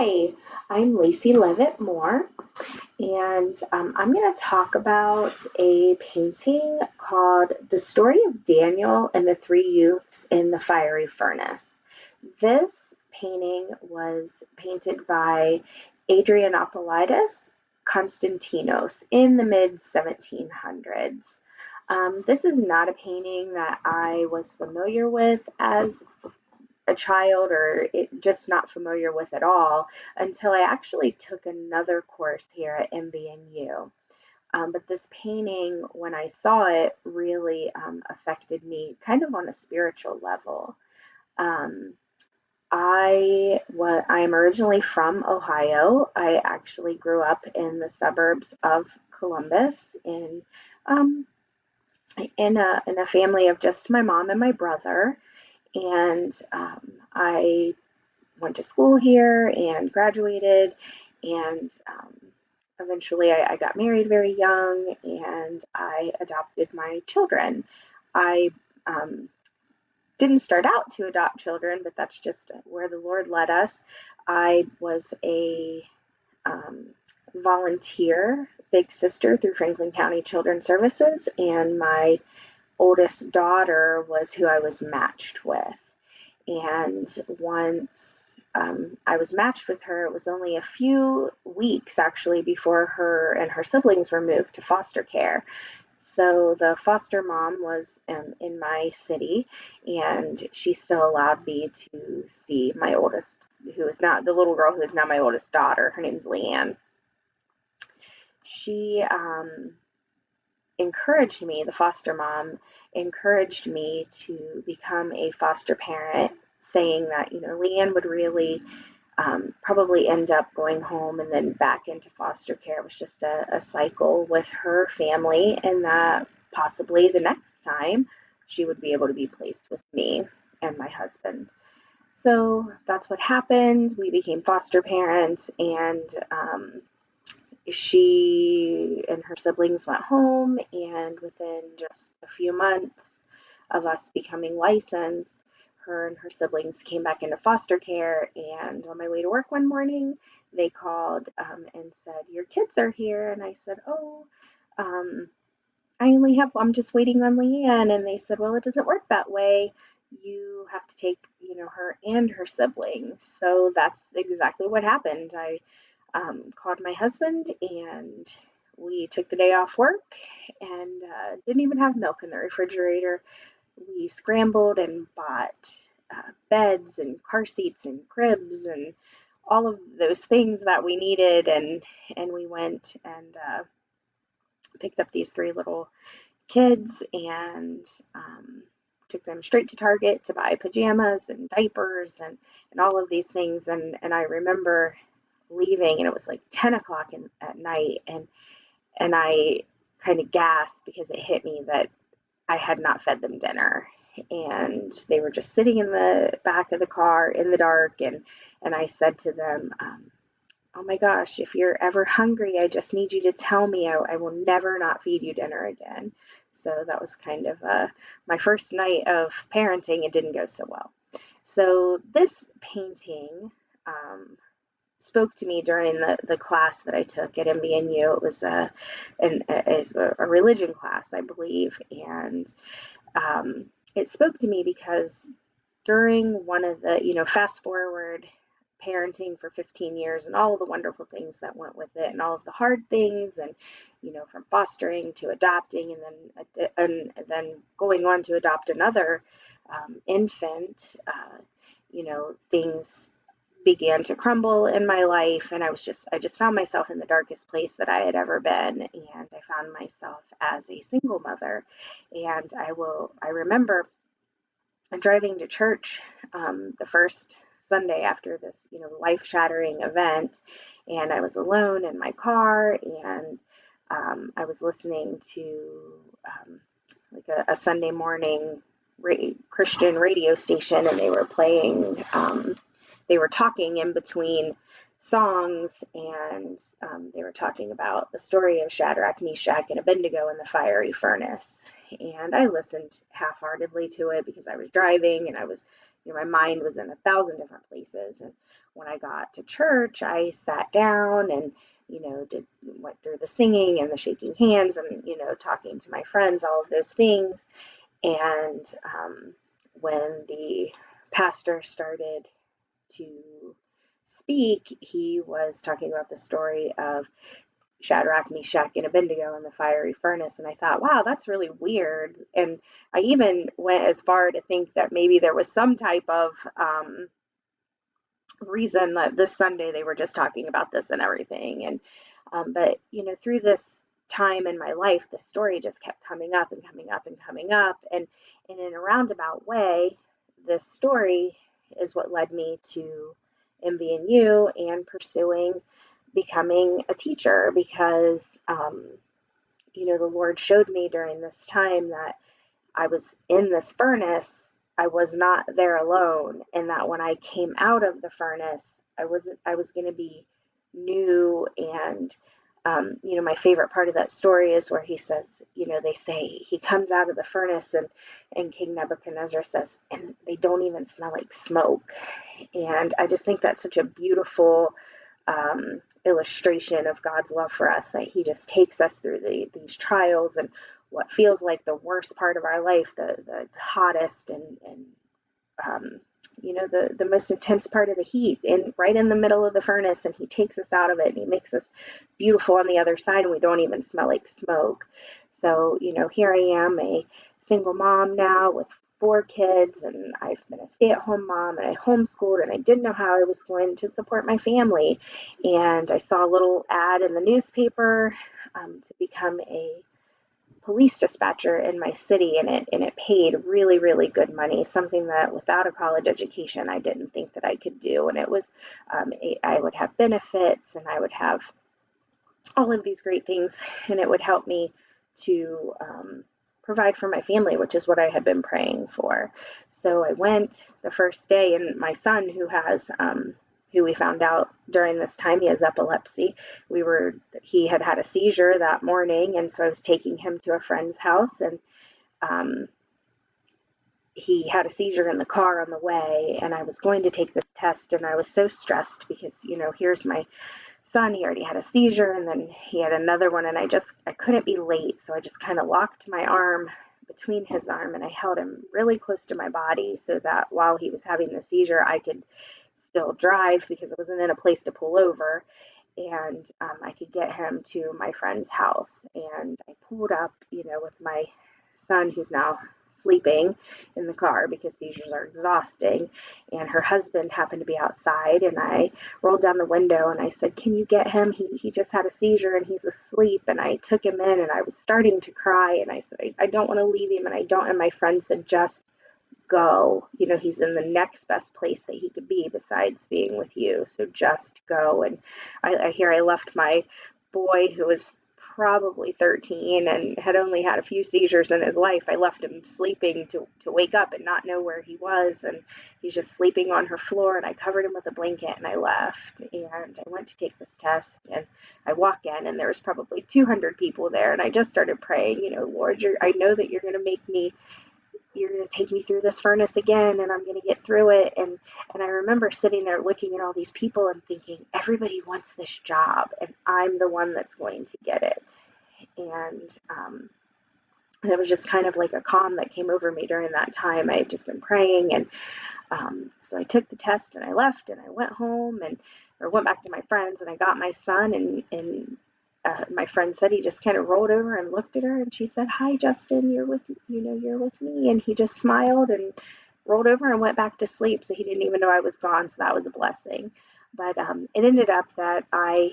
Hi, I'm Lacey Levitt Moore, and I'm going to talk about a painting called The Story of Daniel and the Three Youths in the Fiery Furnace. This painting was painted by Adrianopolitis Konstantinos in the mid 1700s. This is not a painting that I was familiar with as a child or just not familiar with at all until I actually took another course here at MBNU. But this painting, when I saw it, really affected me kind of on a spiritual level. Um, I'm originally from Ohio. I actually grew up in the suburbs of Columbus um, in a family of just my mom and my brother. And I went to school here and graduated, and eventually I got married very young, and I adopted my children. I um, didn't start out to adopt children, but that's just where the Lord led us. I was a um, volunteer big sister through Franklin County Children's Services, and my oldest daughter was who I was matched with. And once I was matched with her, it was only a few weeks actually before her and her siblings were moved to foster care. So the foster mom was in my city, and she still allowed me to see my oldest, who is now the little girl who is now my oldest daughter. Her name's Leanne. She encouraged me, the foster mom encouraged me to become a foster parent, saying that, Leanne would really probably end up going home and then back into foster care. It was just a cycle with her family, and that possibly the next time she would be able to be placed with me and my husband. So that's what happened. We became foster parents, and she and her siblings went home, and within just a few months of us becoming licensed, her and her siblings came back into foster care. And on my way to work one morning, they called and said, "Your kids are here." And I said, "Oh, um, I'm just waiting on Leanne." And they said, "Well, it doesn't work that way. You have to take, her and her siblings." So that's exactly what happened. I called my husband, and we took the day off work, and didn't even have milk in the refrigerator. We scrambled and bought beds and car seats and cribs and all of those things that we needed, and we went and picked up these three little kids, and took them straight to Target to buy pajamas and diapers and all of these things. And I remember leaving, and it was like 10 o'clock at night, and I kind of gasped because it hit me that I had not fed them dinner, and they were just sitting in the back of the car in the dark. And I said to them, "Oh my gosh, if you're ever hungry, I just need you to tell me. I will never not feed you dinner again." So that was kind of my first night of parenting. It didn't go so well. So this painting spoke to me during the class that I took at MBNU. It was a religion class, I believe, and it spoke to me because during one of the, fast forward parenting for 15 years and all of the wonderful things that went with it and all of the hard things, and, from fostering to adopting, and then going on to adopt another infant, things began to crumble in my life, and I just found myself in the darkest place that I had ever been. And I found myself as a single mother. And I remember driving to church the first Sunday after this, life-shattering event, and I was alone in my car, and I was listening to like a Sunday morning Christian radio station, and they were playing. They were talking in between songs, and they were talking about the story of Shadrach, Meshach, and Abednego in the fiery furnace. And I listened half-heartedly to it because I was driving and I was my mind was in 1,000 different places. And when I got to church, I sat down and, went through the singing and the shaking hands and, talking to my friends, all of those things. And when the pastor started to speak, he was talking about the story of Shadrach, Meshach, and Abednego in the fiery furnace. And I thought, wow, that's really weird. And I even went as far to think that maybe there was some type of reason that this Sunday they were just talking about this and everything. And but through this time in my life, the story just kept coming up and coming up and coming up, and in a roundabout way, this story is what led me to MVNU and pursuing becoming a teacher because the Lord showed me during this time that I was in this furnace, I was not there alone, and that when I came out of the furnace, I was going to be new. And my favorite part of that story is where he says, they say he comes out of the furnace, and King Nebuchadnezzar says, and they don't even smell like smoke. And I just think that's such a beautiful illustration of God's love for us, that He just takes us through these trials and what feels like the worst part of our life, the hottest and the most intense part of the heat, and right in the middle of the furnace, and He takes us out of it and He makes us beautiful on the other side, and we don't even smell like smoke. So, here I am, a single mom now with 4 kids, and I've been a stay-at-home mom, and I homeschooled, and I didn't know how I was going to support my family. And I saw a little ad in the newspaper to become a police dispatcher in my city, and it paid really, really good money, something that without a college education I didn't think that I could do. And it was I would have benefits, and I would have all of these great things, and it would help me to provide for my family, which is what I had been praying for. So I went the first day, and my son, who we found out during this time, he has epilepsy. He had had a seizure that morning, and so I was taking him to a friend's house, and he had a seizure in the car on the way, and I was going to take this test, and I was so stressed because, here's my son, he already had a seizure, and then he had another one, and I couldn't be late, so I just kind of locked my arm between his arm, and I held him really close to my body so that while he was having the seizure, I could still drive because I wasn't in a place to pull over, and I could get him to my friend's house. And I pulled up, with my son, who's now sleeping in the car because seizures are exhausting, and her husband happened to be outside, and I rolled down the window and I said, can you get him? He just had a seizure and he's asleep. And I took him in, and I was starting to cry, and I said, I don't want to leave him, and my friend said, just go. He's in the next best place that he could be besides being with you. So just go. And I left my boy, who was probably 13 and had only had a few seizures in his life. I left him sleeping to wake up and not know where he was. And he's just sleeping on her floor. And I covered him with a blanket, and I left. And I went to take this test, and I walk in, and there was probably 200 people there. And I just started praying, Lord, I know that you're going to take me through this furnace again, and I'm going to get through it. And I remember sitting there looking at all these people and thinking, everybody wants this job, and I'm the one that's going to get it. And it was just kind of like a calm that came over me during that time. I had just been praying, and so I took the test, and I left, and I went home, or went back to my friends, and I got my son, and my friend said he just kind of rolled over and looked at her, and she said, hi, Justin, you're with me. And he just smiled and rolled over and went back to sleep. So he didn't even know I was gone. So that was a blessing. But it ended up that I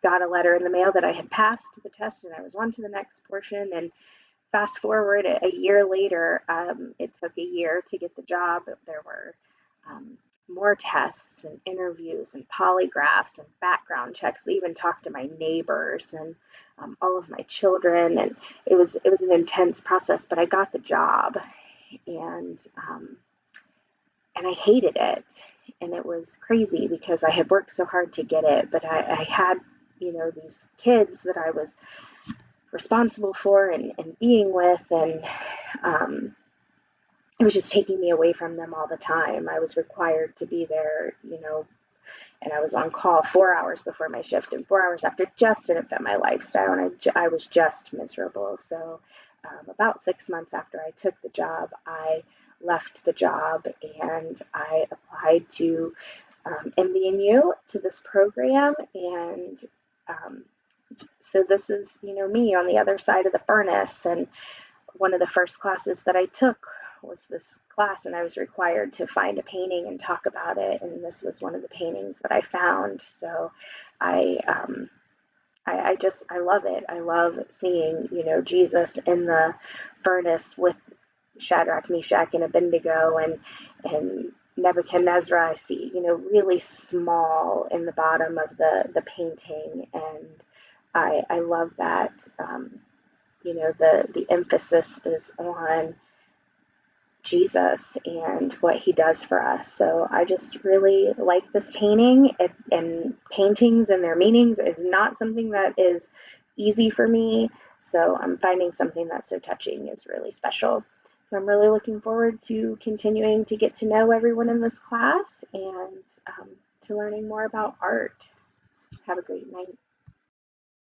got a letter in the mail that I had passed the test, and I was on to the next portion. And fast forward a year later, it took a year to get the job. There were more tests and interviews and polygraphs and background checks. I even talked to my neighbors and all of my children, and it was an intense process. But I got the job, and I hated it, and it was crazy because I had worked so hard to get it. But I had these kids that I was responsible for and being with, and it was just taking me away from them all the time. I was required to be there, and I was on call 4 hours before my shift and 4 hours after. Just didn't fit my lifestyle, and I was just miserable. So, about 6 months after I took the job, I left the job and I applied to MBNU, to this program. And um, so this is, me on the other side of the furnace. And one of the first classes that I took was this class, and I was required to find a painting and talk about it. And this was one of the paintings that I found. So I, um, I love it. I love seeing, Jesus in the furnace with Shadrach, Meshach, and Abednego, and Nebuchadnezzar. I see, really small in the bottom of the painting, and I love that. The emphasis is on Jesus and what he does for us. So I just really like this painting. And paintings and their meanings is not something that is easy for me. So I'm finding something that's so touching is really special. So I'm really looking forward to continuing to get to know everyone in this class and to learning more about art. Have a great night.